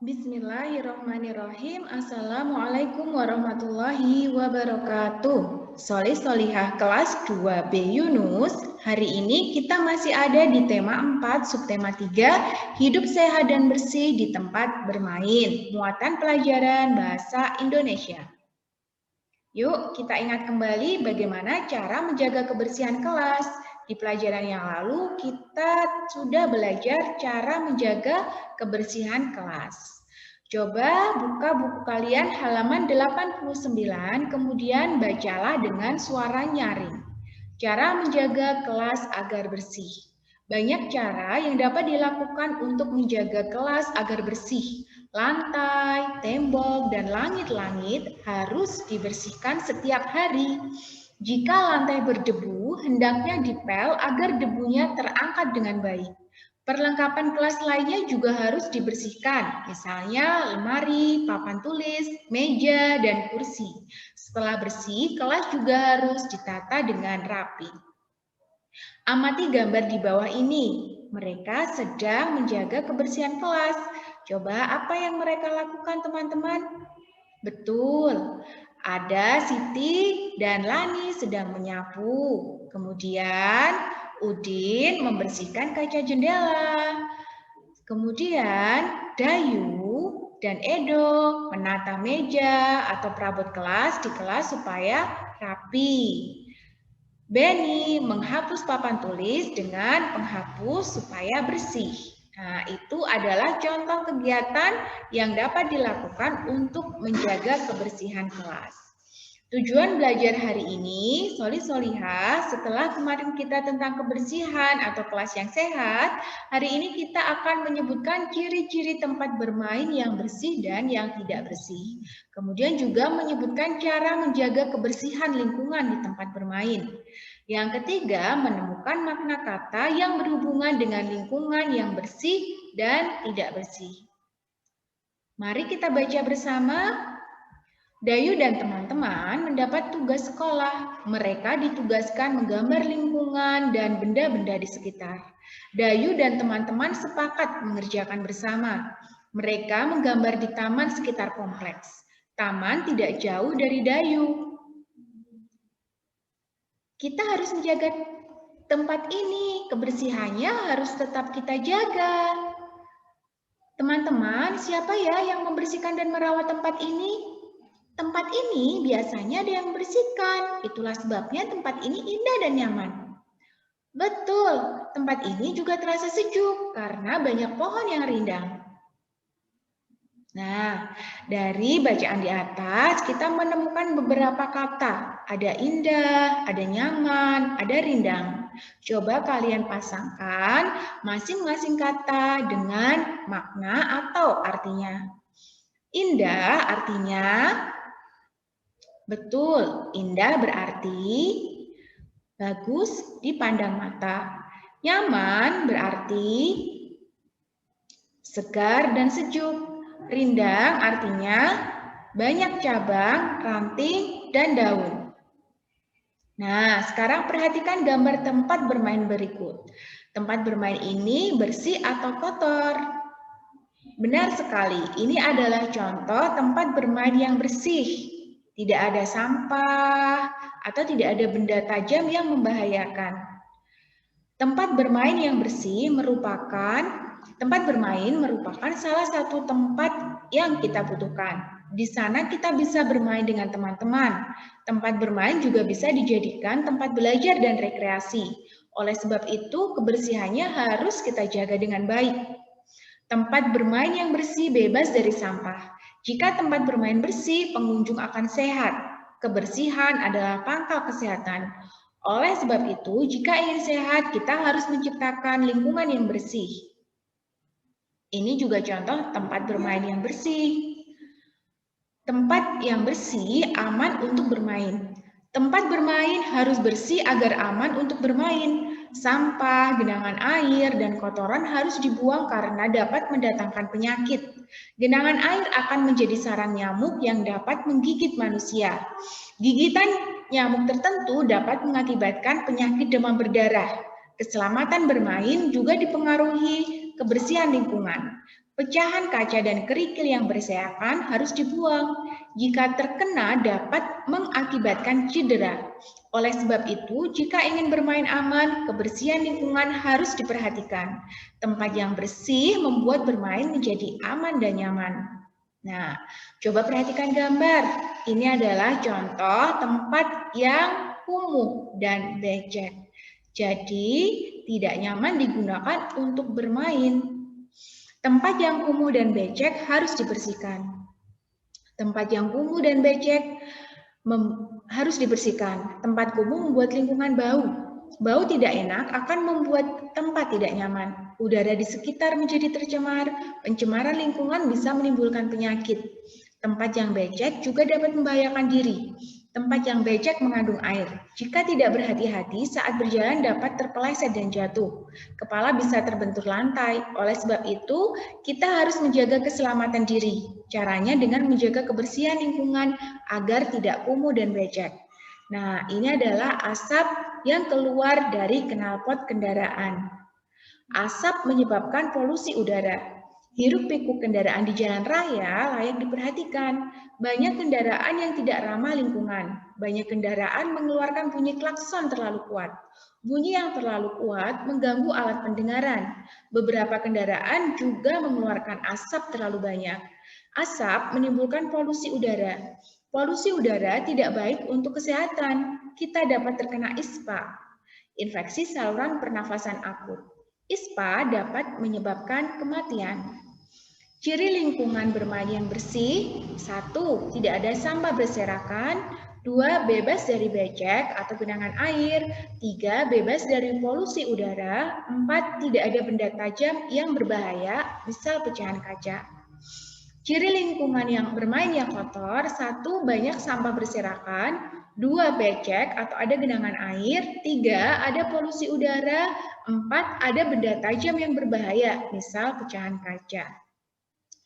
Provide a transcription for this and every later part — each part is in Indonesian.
Bismillahirrahmanirrahim. Assalamualaikum warahmatullahi wabarakatuh. Solih Solihah kelas 2B Yunus. Hari ini kita masih ada di tema 4, subtema 3, hidup sehat dan bersih di tempat bermain. Muatan pelajaran bahasa Indonesia. Yuk kita ingat kembali bagaimana cara menjaga kebersihan kelas. Di pelajaran yang lalu kita sudah belajar cara menjaga kebersihan kelas. Coba buka buku kalian halaman 89, kemudian bacalah dengan suara nyaring. Cara menjaga kelas agar bersih. Banyak cara yang dapat dilakukan untuk menjaga kelas agar bersih. Lantai, tembok, dan langit-langit harus dibersihkan setiap hari. Jika lantai berdebu, hendaknya dipel agar debunya terangkat dengan baik. Perlengkapan kelas lainnya juga harus dibersihkan, misalnya lemari, papan tulis, meja, dan kursi. Setelah bersih, kelas juga harus ditata dengan rapi. Amati gambar di bawah ini. Mereka sedang menjaga kebersihan kelas. Coba apa yang mereka lakukan, teman-teman? Betul, ada Siti dan Lani sedang menyapu. Kemudian Udin membersihkan kaca jendela. Kemudian Dayu dan Edo menata meja atau perabot kelas di kelas supaya rapi. Beni menghapus papan tulis dengan penghapus supaya bersih. Nah, itu adalah contoh kegiatan yang dapat dilakukan untuk menjaga kebersihan kelas. Tujuan belajar hari ini, Solih Solihah, setelah kemarin kita tentang kebersihan atau kelas yang sehat, hari ini kita akan menyebutkan ciri-ciri tempat bermain yang bersih dan yang tidak bersih. Kemudian juga menyebutkan cara menjaga kebersihan lingkungan di tempat bermain. Yang ketiga, menemukan makna kata yang berhubungan dengan lingkungan yang bersih dan tidak bersih. Mari kita baca bersama. Dayu dan teman-teman mendapat tugas sekolah. Mereka ditugaskan menggambar lingkungan dan benda-benda di sekitar. Dayu dan teman-teman sepakat mengerjakan bersama. Mereka menggambar di taman sekitar kompleks. Taman tidak jauh dari Dayu. Kita harus menjaga tempat ini, kebersihannya harus tetap kita jaga. Teman-teman, siapa ya yang membersihkan dan merawat tempat ini? Tempat ini biasanya ada yang membersihkan, itulah sebabnya tempat ini indah dan nyaman. Betul, tempat ini juga terasa sejuk karena banyak pohon yang rindang. Nah, dari bacaan di atas kita menemukan beberapa kata. Ada indah, ada nyaman, ada rindang. Coba kalian pasangkan masing-masing kata dengan makna atau artinya. Indah artinya, betul, indah berarti bagus dipandang mata. Nyaman berarti segar dan sejuk. Rindang artinya banyak cabang, ranting, dan daun. Nah, sekarang perhatikan gambar tempat bermain berikut. Tempat bermain ini bersih atau kotor? Benar sekali, ini adalah contoh tempat bermain yang bersih. Tidak ada sampah atau tidak ada benda tajam yang membahayakan. Tempat bermain yang bersih tempat bermain merupakan salah satu tempat yang kita butuhkan. Di sana kita bisa bermain dengan teman-teman. Tempat bermain juga bisa dijadikan tempat belajar dan rekreasi. Oleh sebab itu, kebersihannya harus kita jaga dengan baik. Tempat bermain yang bersih bebas dari sampah. Jika tempat bermain bersih, pengunjung akan sehat. Kebersihan adalah pangkal kesehatan. Oleh sebab itu, jika ingin sehat, kita harus menciptakan lingkungan yang bersih. Ini juga contoh tempat bermain yang bersih. Tempat yang bersih aman untuk bermain. Tempat bermain harus bersih agar aman untuk bermain. Sampah, genangan air, dan kotoran harus dibuang karena dapat mendatangkan penyakit. Genangan air akan menjadi sarang nyamuk yang dapat menggigit manusia. Gigitan nyamuk tertentu dapat mengakibatkan penyakit demam berdarah. Keselamatan bermain juga dipengaruhi kebersihan lingkungan. Pecahan kaca dan kerikil yang berserakan harus dibuang. Jika terkena dapat mengakibatkan cedera. Oleh sebab itu, jika ingin bermain aman, kebersihan lingkungan harus diperhatikan. Tempat yang bersih membuat bermain menjadi aman dan nyaman. Nah, coba perhatikan gambar. Ini adalah contoh tempat yang kumuh dan becek. Jadi, tidak nyaman digunakan untuk bermain. Tempat yang kumuh dan becek harus dibersihkan. Tempat yang kumuh dan becek harus dibersihkan. Tempat kumuh membuat lingkungan bau. Bau tidak enak akan membuat tempat tidak nyaman. Udara di sekitar menjadi tercemar. Pencemaran lingkungan bisa menimbulkan penyakit. Tempat yang becek juga dapat membahayakan diri. Tempat yang becek mengandung air. Jika tidak berhati-hati saat berjalan dapat terpeleset dan jatuh. Kepala bisa terbentur lantai. Oleh sebab itu, kita harus menjaga keselamatan diri. Caranya dengan menjaga kebersihan lingkungan agar tidak kumuh dan becek. Nah, ini adalah asap yang keluar dari knalpot kendaraan. Asap menyebabkan polusi udara. Hiruk-pikuk kendaraan di jalan raya layak diperhatikan. Banyak kendaraan yang tidak ramah lingkungan. Banyak kendaraan mengeluarkan bunyi klakson terlalu kuat. Bunyi yang terlalu kuat mengganggu alat pendengaran. Beberapa kendaraan juga mengeluarkan asap terlalu banyak. Asap menimbulkan polusi udara. Polusi udara tidak baik untuk kesehatan. Kita dapat terkena ISPA, infeksi saluran pernafasan akut. ISPA dapat menyebabkan kematian. Ciri lingkungan bermain yang bersih: 1. Tidak ada sampah berserakan. 2. Bebas dari becek atau genangan air. 3. Bebas dari polusi udara. 4. Tidak ada benda tajam yang berbahaya, misal pecahan kaca. Ciri lingkungan yang bermain yang kotor: 1. Banyak sampah berserakan. 2. Becek atau ada genangan air. 3. Ada polusi udara. 4. Ada benda tajam yang berbahaya, misal pecahan kaca.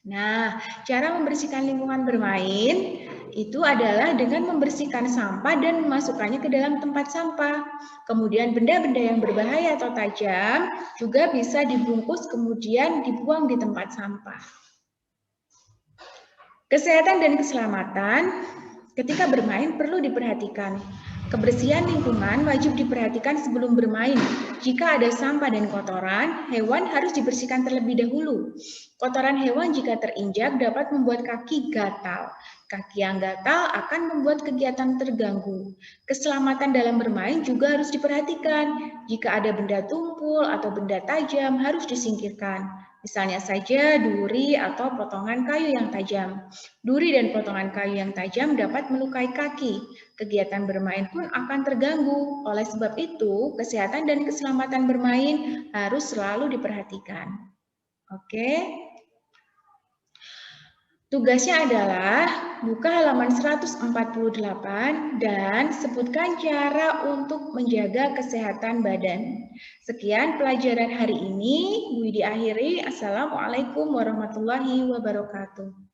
Nah, cara membersihkan lingkungan bermain itu adalah dengan membersihkan sampah dan memasukkannya ke dalam tempat sampah. Kemudian benda-benda yang berbahaya atau tajam juga bisa dibungkus kemudian dibuang di tempat sampah. Kesehatan dan keselamatan ketika bermain perlu diperhatikan. Kebersihan lingkungan wajib diperhatikan sebelum bermain. Jika ada sampah dan kotoran, hewan harus dibersihkan terlebih dahulu. Kotoran hewan jika terinjak dapat membuat kaki gatal. Kaki yang gatal akan membuat kegiatan terganggu. Keselamatan dalam bermain juga harus diperhatikan. Jika ada benda tumpul atau benda tajam harus disingkirkan. Misalnya saja duri atau potongan kayu yang tajam. Duri dan potongan kayu yang tajam dapat melukai kaki. Kegiatan bermain pun akan terganggu. Oleh sebab itu, kesehatan dan keselamatan bermain harus selalu diperhatikan. Oke. Tugasnya adalah buka halaman 148 dan sebutkan cara untuk menjaga kesehatan badan. Sekian pelajaran hari ini. Dwi diakhiri. Assalamualaikum warahmatullahi wabarakatuh.